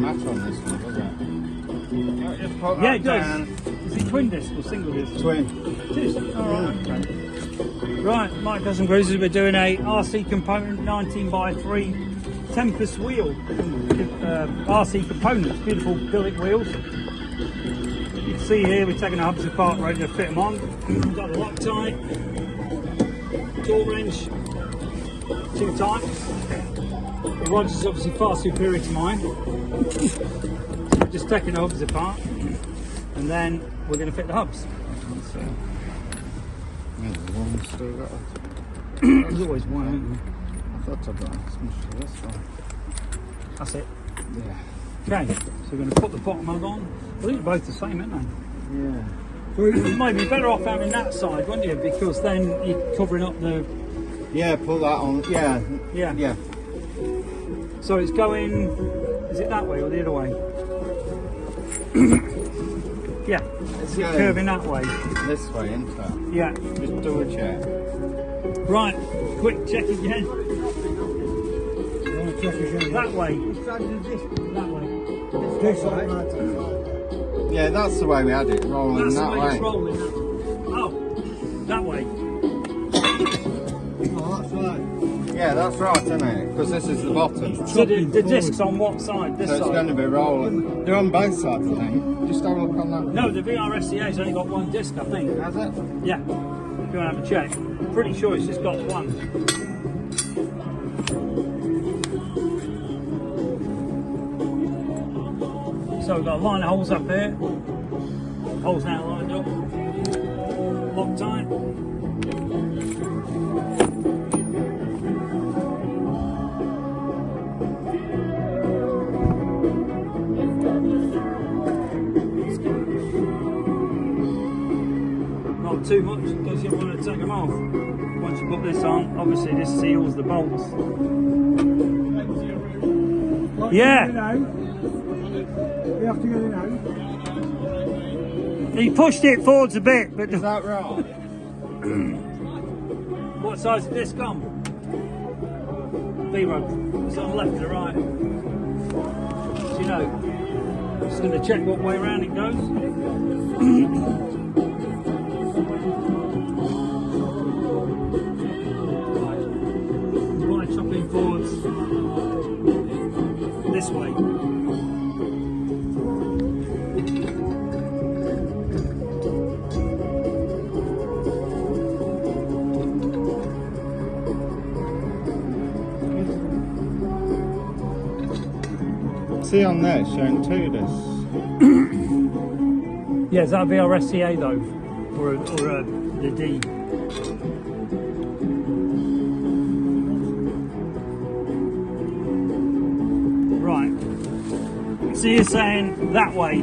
matter on this one, does it? Just put Yeah, that it does. down. Is it twin disc or single disc? Twin. It is. Alright, okay. Right, Mike Custom Cruisers, we're doing a RC component 19x3 Tempest wheel. RC components, beautiful billet wheels. You can see here we're taking the hubs apart, ready to fit them on. We've got the Loctite, torque wrench, 2 types. The rods is obviously far superior to mine. Just taking the hubs apart, and then we're going to fit the hubs. So, Yeah, there's one still got it. there's always one, isn't there? I thought I'd got as much as this one. That's it. Yeah. Okay, so we're going to put the bottom hub on. I think they're both the same, aren't they? Yeah. Well, you might be better off having that side, wouldn't you? Because then you're covering up the... Yeah, pull that on. Yeah. Yeah. Yeah. So it's going... Is it that way or the other way? Yeah. It's Is it going curving that way? this way, isn't it? Yeah. Just do a check. Right, quick check again. That way. That way. This way. Yeah, that's the way we had it, rolling That's that the way way. it's rolling. Oh, that way. Oh, that's right. Yeah, that's right, isn't it? Because this is the bottom. So the disc's on what side? This So it's side? going to be rolling. They're on both sides, I think. Just have a look on that. No, the VRSCA's only got one disc, I think. Has it? Yeah. If you want to have a check. Pretty sure it's just got one. So we've got a line of holes up here. Holes now lined up. Loctite. Not too much because you want to take them off. Once you put this on, obviously this seals the bolts. Yeah. We have to get it out. He pushed it forwards a bit, but Is that right? what size is this gone? VROD. It's on the left or the right. So you know, just going to check what way around it goes. Right, chopping forwards this way. See on there, showing 2 discs. Yeah, is that a VRSCA though? Or the D? Right. So you're saying that way?